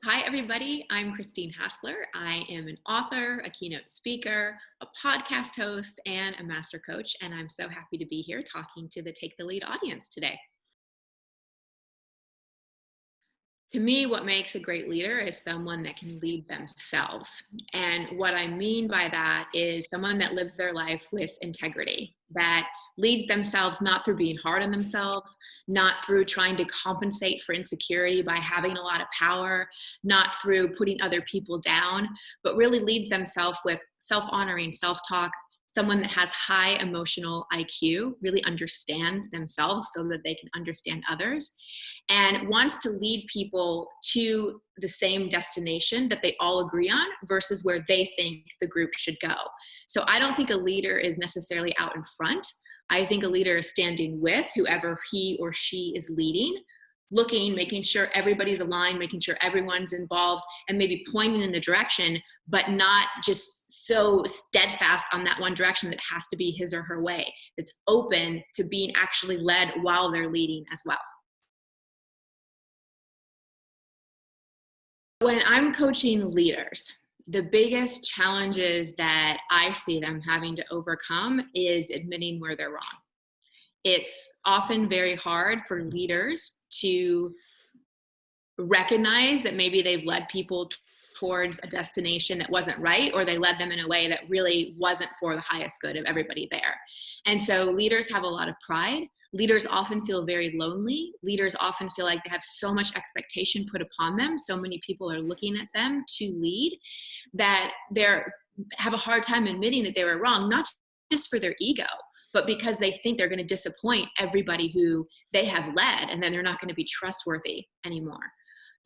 Hi, everybody. I'm Christine Hassler. I am an author, a keynote speaker, a podcast host, and a master coach. And I'm so happy to be here talking to the Take the Lead audience today. To me, what makes a great leader is someone that can lead themselves. And what I mean by that is someone that lives their life with integrity, that leads themselves not through being hard on themselves, not through trying to compensate for insecurity by having a lot of power, not through putting other people down, but really leads themselves with self-honoring, self-talk, someone that has high emotional IQ, really understands themselves so that they can understand others, and wants to lead people to the same destination that they all agree on versus where they think the group should go. So I don't think a leader is necessarily out in front. I think a leader is standing with whoever he or she is leading, looking, making sure everybody's aligned, making sure everyone's involved, and maybe pointing in the direction, but not just so steadfast on that one direction that has to be his or her way. It's open to being actually led while they're leading as well. When I'm coaching leaders, the biggest challenges that I see them having to overcome is admitting where they're wrong. It's often very hard for leaders to recognize that maybe they've led people towards a destination that wasn't right, or they led them in a way that really wasn't for the highest good of everybody there. And so leaders have a lot of pride. Leaders often feel very lonely. Leaders often feel like they have so much expectation put upon them. So many people are looking at them to lead that they're have a hard time admitting that they were wrong, not just for their ego, but because they think they're going to disappoint everybody who they have led, and then they're not going to be trustworthy anymore.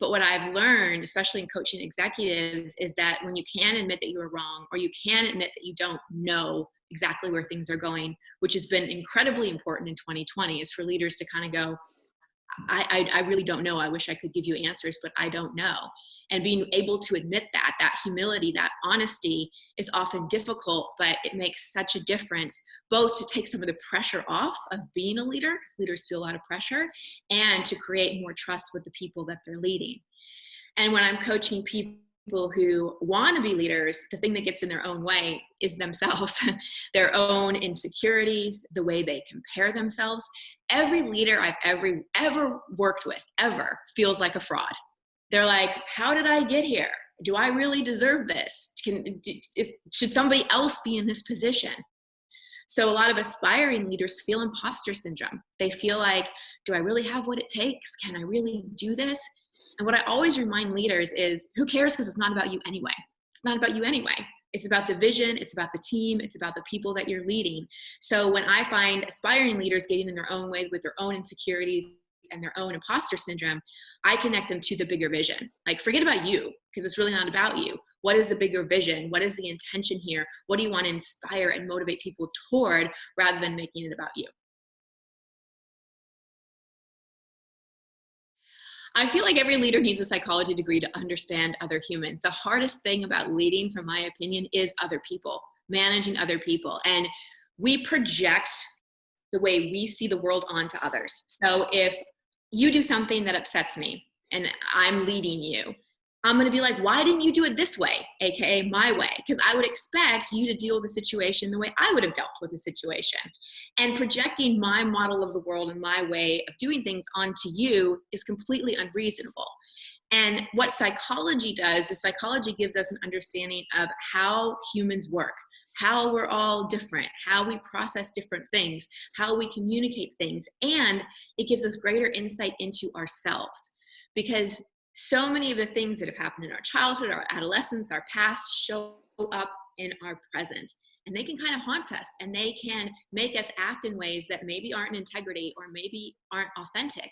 But what I've learned, especially in coaching executives, is that when you can admit that you were wrong, or you can admit that you don't know exactly where things are going, which has been incredibly important in 2020, is for leaders to kind of go, I really don't know. I wish I could give you answers, but I don't know. And being able to admit that humility, that honesty is often difficult, but it makes such a difference, both to take some of the pressure off of being a leader, because leaders feel a lot of pressure, and to create more trust with the people that they're leading. And when I'm coaching people who want to be leaders, the thing that gets in their own way is themselves, their own insecurities, the way they compare themselves. Every leader I've ever worked with, ever, feels like a fraud. They're like, how did I get here? Do I really deserve this? Should somebody else be in this position? So a lot of aspiring leaders feel imposter syndrome. They feel like, do I really have what it takes? Can I really do this? And what I always remind leaders is, who cares, because it's not about you anyway. It's not about you anyway. It's about the vision, it's about the team, it's about the people that you're leading. So when I find aspiring leaders getting in their own way with their own insecurities and their own imposter syndrome, I connect them to the bigger vision. Like, forget about you, because it's really not about you. What is the bigger vision? What is the intention here? What do you want to inspire and motivate people toward, rather than making it about you? I feel like every leader needs a psychology degree to understand other humans. The hardest thing about leading, from my opinion, is other people, managing other people. And we project the way we see the world onto others. So if you do something that upsets me and I'm leading you, I'm going to be like, why didn't you do it this way? AKA my way. Because I would expect you to deal with the situation the way I would have dealt with the situation. And projecting my model of the world and my way of doing things onto you is completely unreasonable. And what psychology does is, psychology gives us an understanding of how humans work, how we're all different, how we process different things, how we communicate things, and it gives us greater insight into ourselves. Because so many of the things that have happened in our childhood, our adolescence, our past, show up in our present. And they can kind of haunt us, and they can make us act in ways that maybe aren't in integrity or maybe aren't authentic.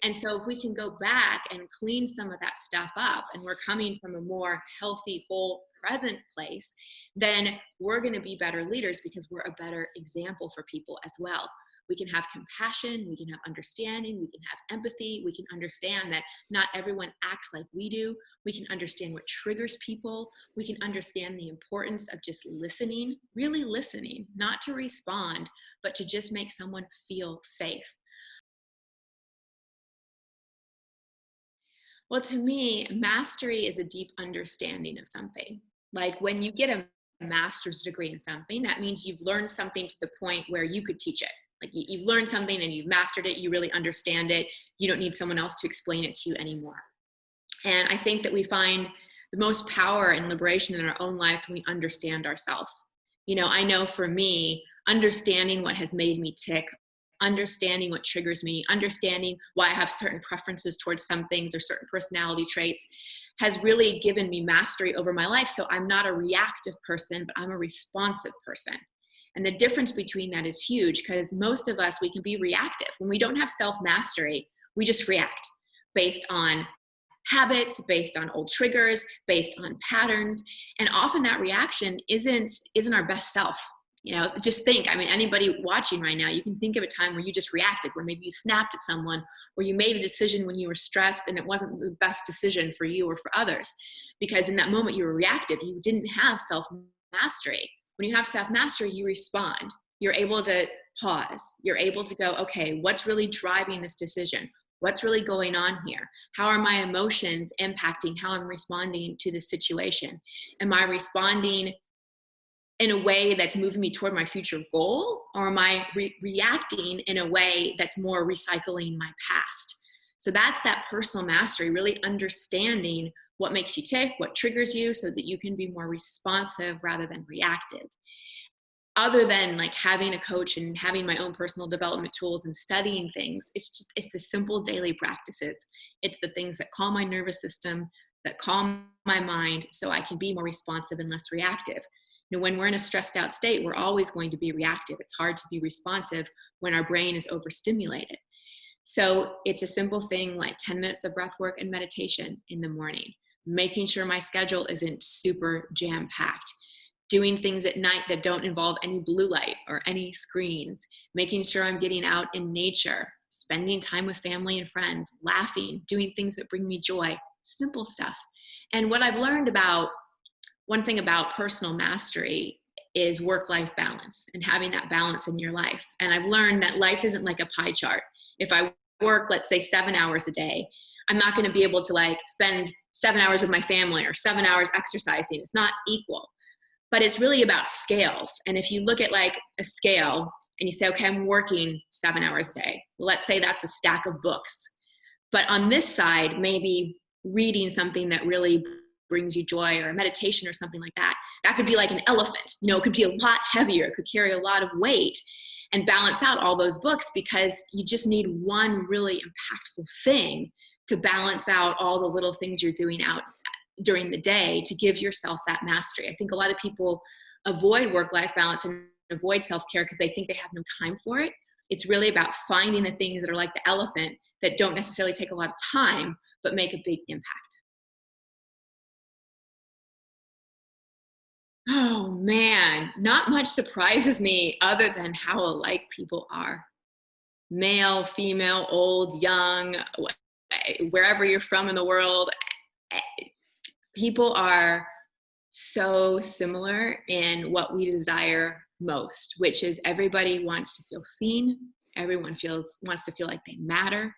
And so if we can go back and clean some of that stuff up, and we're coming from a more healthy, whole, present place, then we're going to be better leaders, because we're a better example for people as well. We can have compassion, we can have understanding, we can have empathy, we can understand that not everyone acts like we do, we can understand what triggers people, we can understand the importance of just listening, really listening, not to respond, but to just make someone feel safe. Well, to me, mastery is a deep understanding of something. Like when you get a master's degree in something, that means you've learned something to the point where you could teach it. Like you've learned something and you've mastered it, you really understand it. You don't need someone else to explain it to you anymore. And I think that we find the most power and liberation in our own lives when we understand ourselves. You know, I know for me, understanding what has made me tick, understanding what triggers me, understanding why I have certain preferences towards some things or certain personality traits has really given me mastery over my life. So I'm not a reactive person, but I'm a responsive person. And the difference between that is huge because most of us, we can be reactive. When we don't have self mastery, we just react based on habits, based on old triggers, based on patterns. And often that reaction isn't our best self. You know, just think, I mean, anybody watching right now, you can think of a time where you just reacted, where maybe you snapped at someone, or you made a decision when you were stressed and it wasn't the best decision for you or for others. Because in that moment you were reactive, you didn't have self-mastery. When you have self-mastery, you respond. You're able to pause. You're able to go, okay, what's really driving this decision? What's really going on here? How are my emotions impacting how I'm responding to this situation? Am I responding in a way that's moving me toward my future goal? Or am I reacting in a way that's more recycling my past? So that's that personal mastery, really understanding what makes you tick, what triggers you, so that you can be more responsive rather than reactive. Other than like having a coach and having my own personal development tools and studying things, it's the simple daily practices. It's the things that calm my nervous system, that calm my mind, so I can be more responsive and less reactive. You know, when we're in a stressed out state, we're always going to be reactive. It's hard to be responsive when our brain is overstimulated. So it's a simple thing like 10 minutes of breath work and meditation in the morning, making sure my schedule isn't super jam-packed, doing things at night that don't involve any blue light or any screens, making sure I'm getting out in nature, spending time with family and friends, laughing, doing things that bring me joy, simple stuff. And what I've learned about, one thing about personal mastery is work-life balance and having that balance in your life. And I've learned that life isn't like a pie chart. If I work, let's say 7 hours a day, I'm not going to be able to like spend 7 hours with my family or 7 hours exercising. It's not equal. But it's really about scales. And if you look at like a scale and you say, okay, I'm working 7 hours a day. Well, let's say that's a stack of books. But on this side, maybe reading something that really brings you joy or a meditation or something like that, that could be like an elephant. You know, it could be a lot heavier. It could carry a lot of weight and balance out all those books because you just need one really impactful thing to balance out all the little things you're doing out during the day to give yourself that mastery. I think a lot of people avoid work-life balance and avoid self-care because they think they have no time for it. It's really about finding the things that are like the elephant that don't necessarily take a lot of time, but make a big impact. Oh man, not much surprises me other than how alike people are. Male, female, old, young, wherever you're from in the world, people are so similar in what we desire most, which is everybody wants to feel seen. Everyone wants to feel like they matter.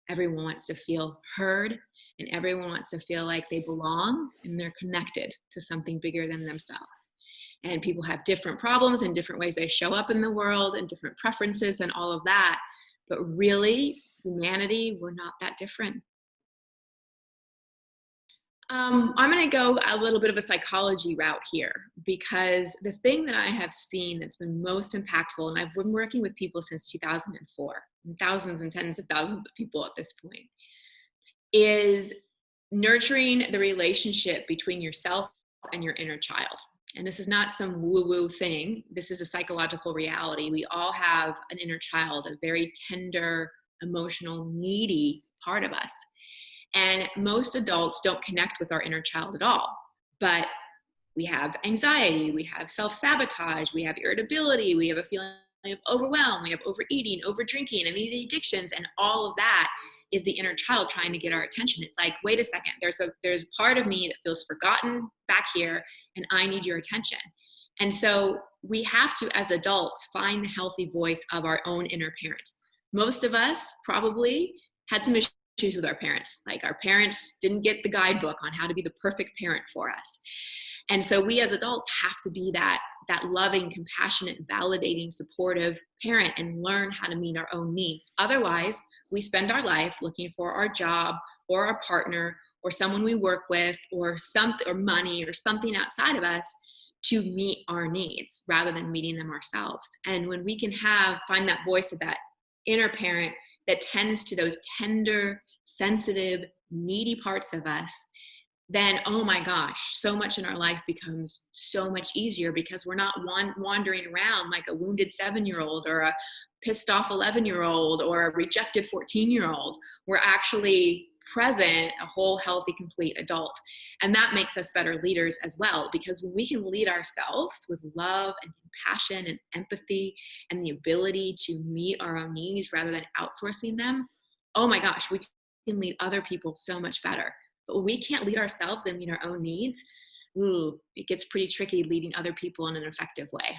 Everyone wants to feel heard, and everyone wants to feel like they belong and they're connected to something bigger than themselves. And people have different problems and different ways they show up in the world and different preferences and all of that. But really, humanity, we're not that different. I'm going to go a little bit of a psychology route here because the thing that I have seen that's been most impactful, and I've been working with people since 2004, and thousands and tens of thousands of people at this point, is nurturing the relationship between yourself and your inner child. And this is not some woo-woo thing. This is a psychological reality. We all have an inner child, a very tender, emotional, needy part of us. And most adults don't connect with our inner child at all. But we have anxiety, we have self-sabotage, we have irritability, we have a feeling of overwhelm, we have overeating, overdrinking, and the addictions, and all of that is the inner child trying to get our attention. It's like, wait a second, there's a part of me that feels forgotten back here, and I need your attention. And so we have to, as adults, find the healthy voice of our own inner parent. Most of us probably had some issues issues with our parents. Like, our parents didn't get the guidebook on how to be the perfect parent for us. And so we as adults have to be that loving, compassionate, validating, supportive parent and learn how to meet our own needs. Otherwise, we spend our life looking for our job or our partner or someone we work with or something, or money or something outside of us to meet our needs rather than meeting them ourselves. And when we can find that voice of that inner parent that tends to those tender, sensitive, needy parts of us, then, oh my gosh, so much in our life becomes so much easier, because we're not wandering around like a wounded 7-year-old or a pissed off 11-year-old or a rejected 14-year-old. We're actually present, a whole, healthy, complete adult. And that makes us better leaders as well, because when we can lead ourselves with love and compassion and empathy and the ability to meet our own needs rather than outsourcing them, oh my gosh, we can lead other people so much better. But when we can't lead ourselves and meet our own needs, it gets pretty tricky leading other people in an effective way.